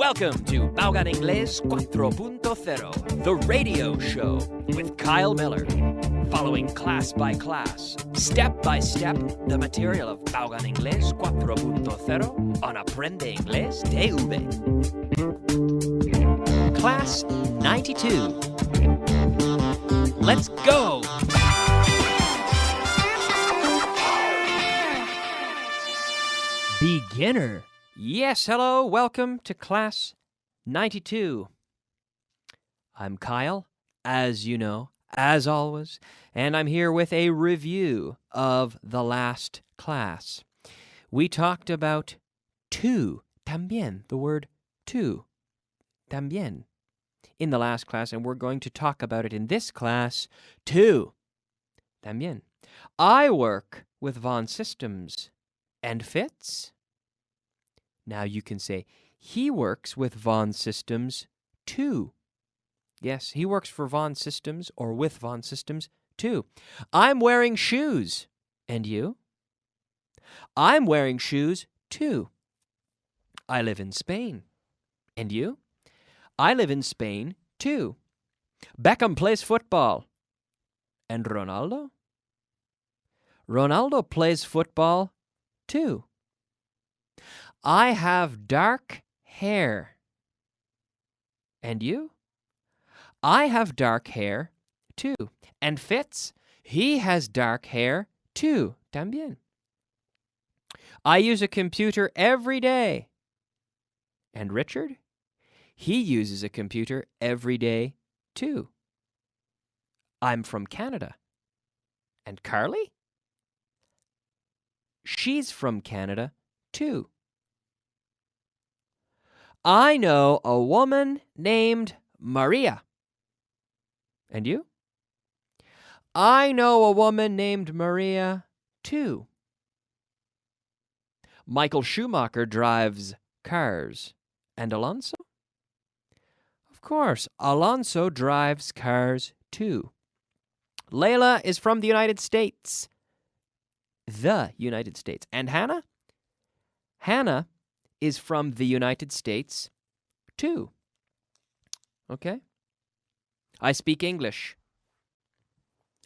Welcome to Básico Inglés 4.0, the radio show with Kyle Miller. Following class by class, step by step, the material of Básico Inglés 4.0 on Aprende Inglés TV. Class 92. Let's go! Beginner. Yes, hello, welcome to Class 92. I'm Kyle, as you know, as always, and I'm here with a review of the last class. We talked about to, también, the word to, también, in the last class, and we're going to talk about it in this class, too, también. I work with Von Systems and Fitz. Now you can say, he works with Von Systems, too. Yes, he works for Von Systems or with Von Systems, too. I'm wearing shoes. And you? I'm wearing shoes, too. I live in Spain. And you? I live in Spain, too. Beckham plays football. And Ronaldo? Ronaldo plays football, too. I have dark hair. And you? I have dark hair, too. And Fitz, he has dark hair, too. También. I use a computer every day. And Richard? He uses a computer every day, too. I'm from Canada. And Carly? She's from Canada, too. I know a woman named Maria. And you? I know a woman named Maria, too. Michael Schumacher drives cars. And Alonso? Of course, Alonso drives cars, too. Layla is from the United States. The United States. And Hannah? Hannah is from the United States, too. Okay? I speak English.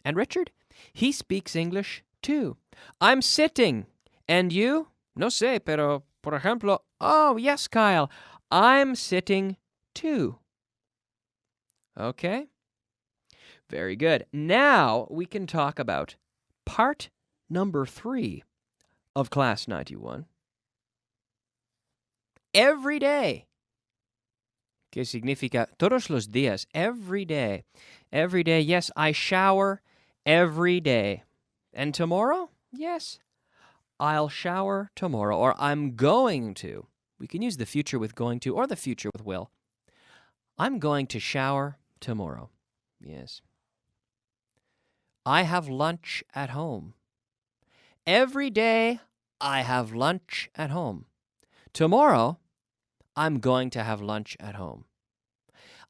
And Richard? He speaks English, too. I'm sitting. And you? No sé, pero, por ejemplo, oh, yes, Kyle. I'm sitting, too. Okay? Very good. Now we can talk about part number 3 of Class 91. Every day. Que significa todos los días, every day. Every day, yes, I shower every day. And tomorrow? Yes, I'll shower tomorrow, or I'm going to. We can use the future with going to, or the future with will. I'm going to shower tomorrow. Yes. I have lunch at home. Every day, I have lunch at home. Tomorrow, I'm going to have lunch at home.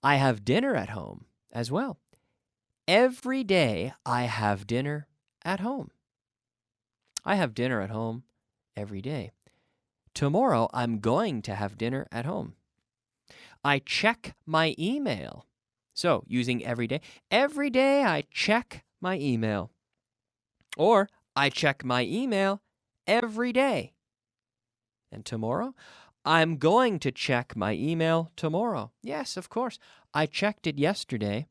I have dinner at home as well. Every day, I have dinner at home. I have dinner at home every day. Tomorrow, I'm going to have dinner at home. I check my email. So, using every day I check my email. Or, I check my email every day. And tomorrow, I'm going to check my email tomorrow. Yes, of course. I checked it yesterday.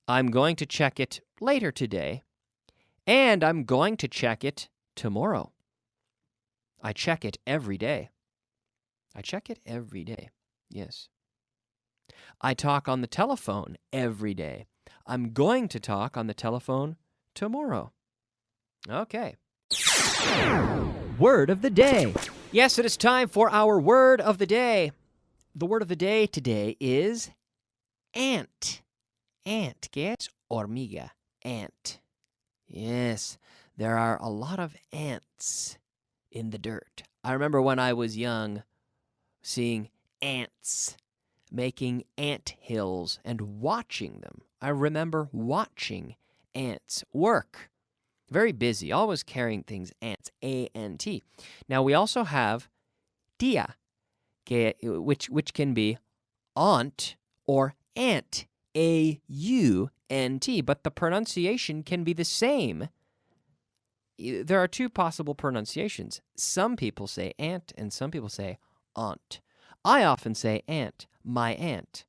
I'm going to check it later today. And I'm going to check it tomorrow. I check it every day. I check it every day. Yes. I talk on the telephone every day. I'm going to talk on the telephone tomorrow. Okay. Word of the day. Yes, it is time for our word of the day. The word of the day today is ant. Ant, que es hormiga, ant. Yes, there are a lot of ants in the dirt. I remember when I was young seeing ants making ant hills and watching them. I remember watching ants work. Very busy, always carrying things, ants, A-N-T. Now, we also have tía. which can be aunt or aunt, A-U-N-T, but the pronunciation can be the same. There are two possible pronunciations. Some people say aunt and some people say aunt. I often say aunt, my aunt.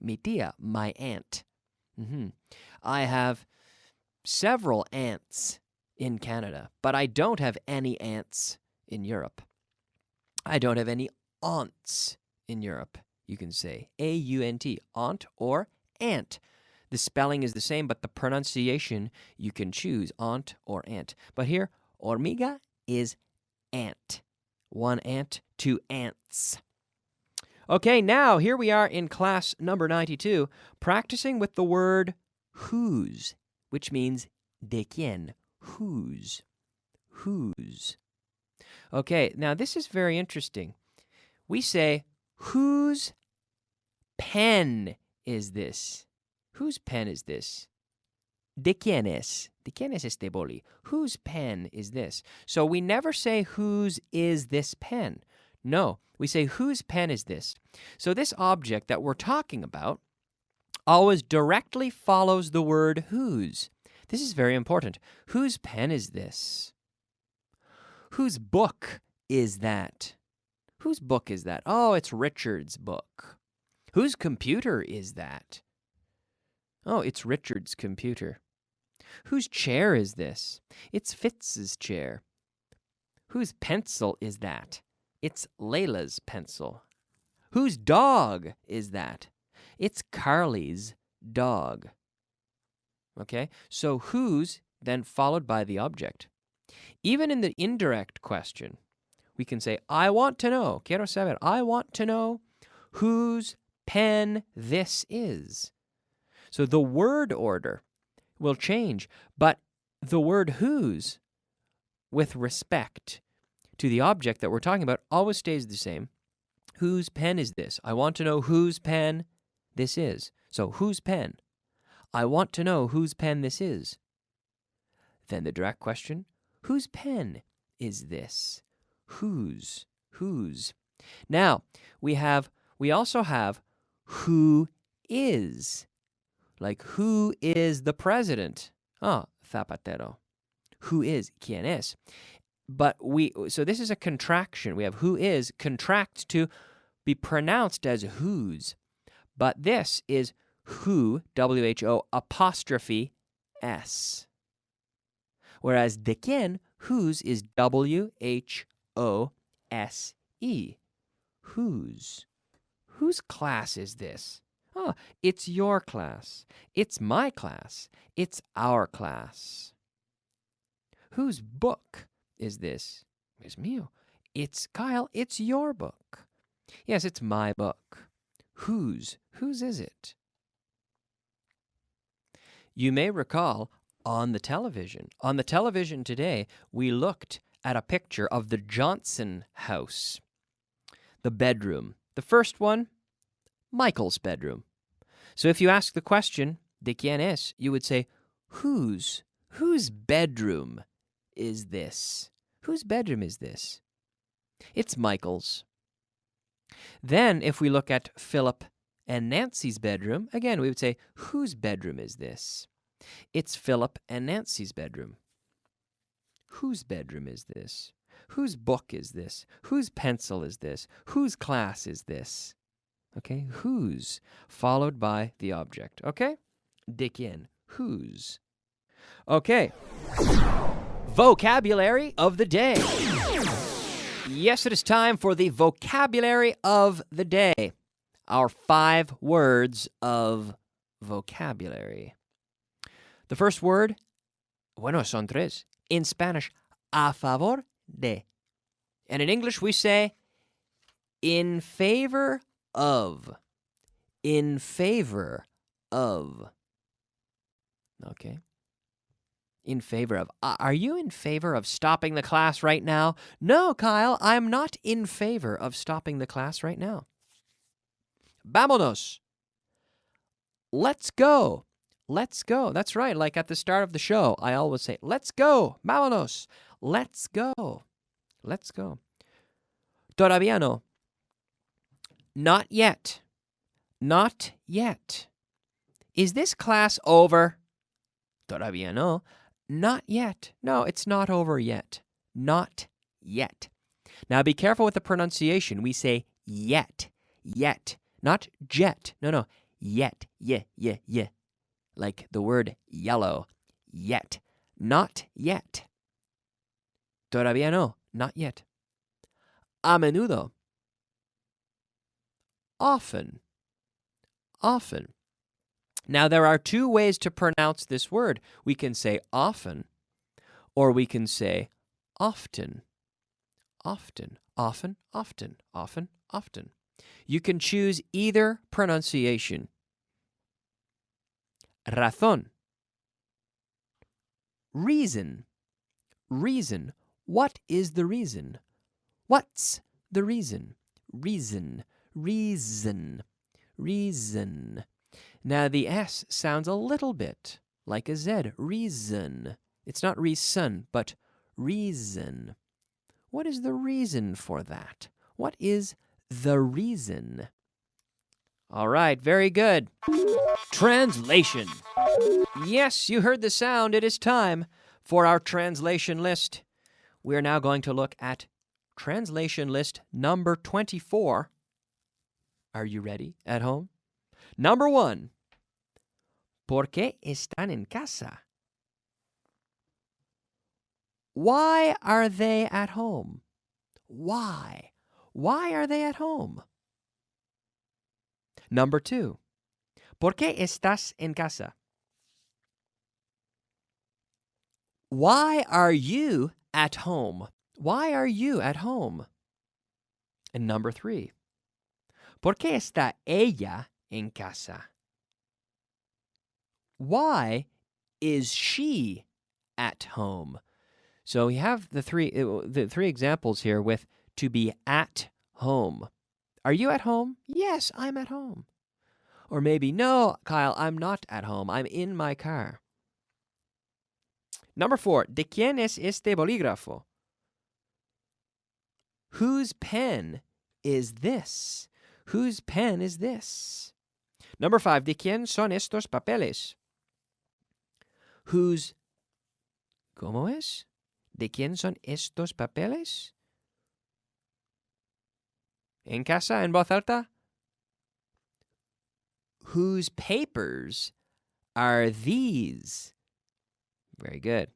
Mi tía, my aunt. I have several aunts in Canada, but I don't have any aunts in Europe. I don't have any aunts in Europe. You can say A-U-N-T, aunt or aunt. The spelling is the same, but the pronunciation you can choose, aunt or aunt. But here, hormiga is ant. One ant, two ants. Okay, now here we are in class number 92, practicing with the word whose, which means de quién, whose, whose. Okay, now this is very interesting. We say, whose pen is this? Whose pen is this? ¿De quién es? ¿De quién es este boli? Whose pen is this? So we never say, whose is this pen? No, we say, whose pen is this? So this object that we're talking about always directly follows the word whose. This is very important. Whose pen is this? Whose book is that? Whose book is that? Oh, it's Richard's book. Whose computer is that? Oh, it's Richard's computer. Whose chair is this? It's Fitz's chair. Whose pencil is that? It's Layla's pencil. Whose dog is that? It's Carly's dog. Okay, so whose, then followed by the object. Even in the indirect question, we can say, I want to know, quiero saber, I want to know whose pen this is. So the word order will change, but the word whose, with respect to the object that we're talking about, always stays the same. Whose pen is this? I want to know whose pen this is. So whose pen? I want to know whose pen this is. Then the direct question, whose pen is this? Whose? Whose? Now, we also have who is. Like, who is the president? Ah, Zapatero. Who is? ¿Quién es? But so this is a contraction. We have who is contract to be pronounced as whose. But this is who, W-H-O, apostrophe S. Whereas de quién, whose is W-H-O-S-E. Whose? Whose class is this? Oh, it's your class. It's my class. It's our class. Whose book is this? Es mío. It's Kyle. It's your book. Yes, it's my book. Whose? Whose is it? You may recall on the television. On the television today, we looked at a picture of the Johnson house. The bedroom. The first one, Michael's bedroom. So if you ask the question, de quién es, you would say, whose bedroom is this? Whose bedroom is this? It's Michael's. Then if we look at Philip and Nancy's bedroom, again, we would say, whose bedroom is this? It's Philip and Nancy's bedroom. Whose bedroom is this? Whose book is this? Whose pencil is this? Whose class is this? Okay, whose, followed by the object. Okay? De quién, whose. Okay. Vocabulary of the day. Yes, it is time for the vocabulary of the day. Our 5 words of vocabulary. The first word, bueno, son 3. In Spanish, a favor de. And in English, we say, in favor of. In favor of. Okay. In favor of. Are you in favor of stopping the class right now? No, Kyle, I'm not in favor of stopping the class right now. Vámonos. Let's go. Let's go. That's right. Like at the start of the show, I always say, let's go. Vámonos. Let's go. Let's go. Todavía no. Not yet. Not yet. Is this class over? Todavía no. Not yet. No, it's not over yet. Not yet. Now be careful with the pronunciation. We say yet. Yet. Not jet. No. Yet. Yeah. Like the word yellow. Yet. Not yet. Todavía no. Not yet. A menudo. Often. Often. Now, there are two ways to pronounce this word. We can say often, or we can say often. Often, often, often, often, often. You can choose either pronunciation. Razón. Reason. Reason. What is the reason? What's the reason? Reason. Reason. Reason. Now, the S sounds a little bit like a Z. Reason. It's not reason, but reason. What is the reason for that? What is the reason? All right, very good. Translation. Yes, you heard the sound. It is time for our translation list. We are now going to look at translation list number 24. Are you ready at home? Number 1. ¿Por qué están en casa? Why are they at home? Why? Why are they at home? Number 2. ¿Por qué estás en casa? Why are you at home? Why are you at home? And number 3. ¿Por qué está ella en casa? Why is she at home? So we have the three examples here with to be at home. Are you at home? Yes, I'm at home. Or maybe, no, Kyle, I'm not at home. I'm in my car. Number 4, ¿de quién es este bolígrafo? Whose pen is this? Whose pen is this? Number 5, ¿de quién son estos papeles? Whose, ¿cómo es? ¿De quién son estos papeles? En casa, en voz alta. Whose papers are these? Very good.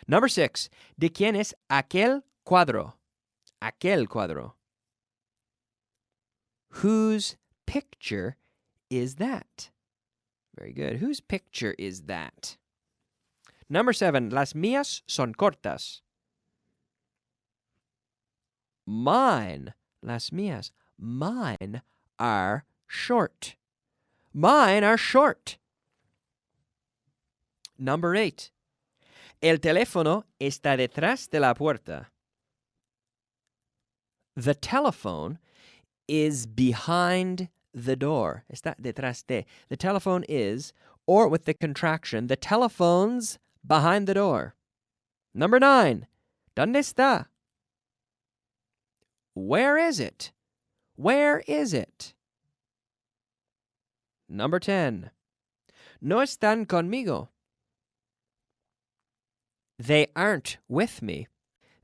Number 6, ¿de quién es aquel cuadro? Aquel cuadro. Whose picture is that? Very good. Whose picture is that? Number 7, las mías son cortas. Mine, las mías, mine are short. Mine are short. Number 8, el teléfono está detrás de la puerta. The telephone is behind the door. Está detrás de. The telephone is, or with the contraction, the telephone's behind the door. Number 9, ¿dónde está? Where is it? Where is it? Number 10, no están conmigo. They aren't with me.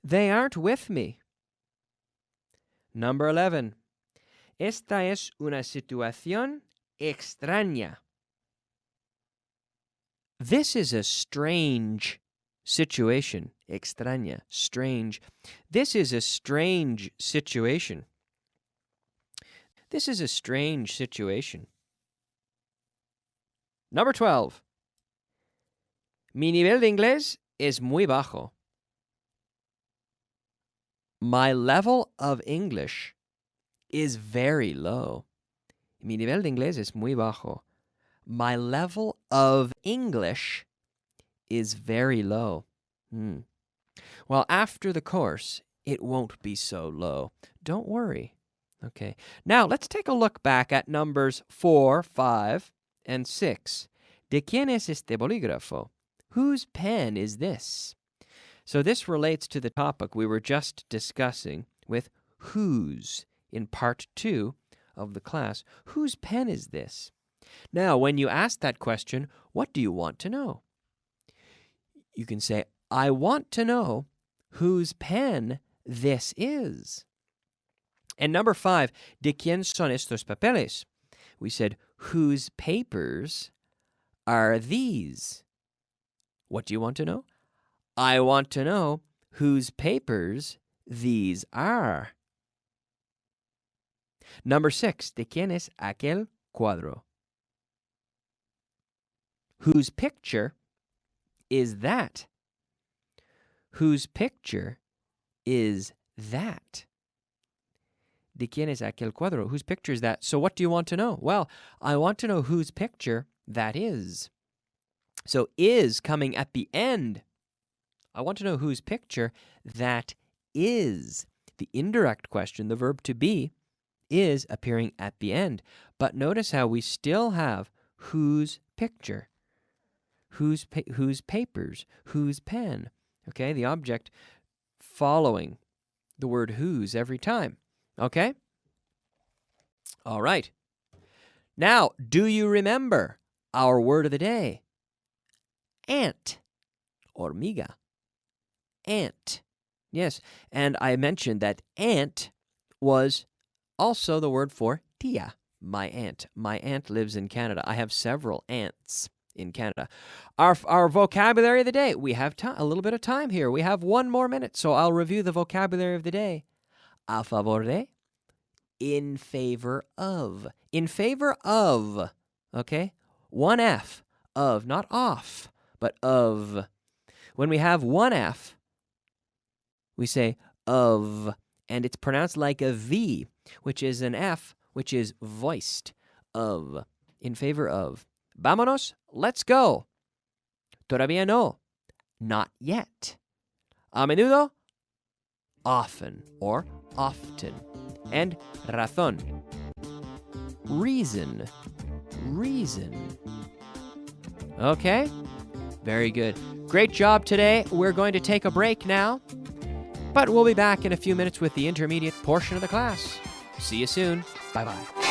They aren't with me. Number 11, esta es una situación extraña. This is a strange situation. Extraña, strange. This is a strange situation. This is a strange situation. Number 12. Mi nivel de inglés es muy bajo. My level of English is very low. Mi nivel de inglés es muy bajo. My level of English is very low. Well, after the course, it won't be so low. Don't worry. Okay. Now, let's take a look back at numbers 4, 5, and 6. ¿De quién es este bolígrafo? Whose pen is this? So this relates to the topic we were just discussing with whose in part 2 of the class. Whose pen is this? Now, when you ask that question, what do you want to know? You can say, I want to know whose pen this is. And number 5, ¿de quién son estos papeles? We said, whose papers are these? What do you want to know? I want to know whose papers these are. Number 6, ¿de quién es aquel cuadro? Whose picture is that? Whose picture is that? ¿De quién es aquel cuadro? Whose picture is that? So what do you want to know? Well, I want to know whose picture that is. So is coming at the end. I want to know whose picture that is. The indirect question, the verb to be, is appearing at the end. But notice how we still have whose picture, whose papers, whose pen. Okay, the object following the word whose every time. Okay? All right. Now, do you remember our word of the day? Ant. Hormiga. Ant. Yes, and I mentioned that ant was also the word for tia, my aunt. My aunt lives in Canada. I have several aunts in Canada. Our vocabulary of the day. We have a little bit of time here. We have 1 more minute, so I'll review the vocabulary of the day. A favor de. In favor of. In favor of. Okay? 1 F. Of. Not off, but of. When we have 1 F, we say of, and it's pronounced like a V, which is an F, which is voiced. Of. In favor of. Vámonos. Let's go. Todavía no. Not yet. A menudo. Often or often. And razón. Reason. Reason. Okay? Very good. Great job today. We're going to take a break now, but we'll be back in a few minutes with the intermediate portion of the class. See you soon. Bye-bye.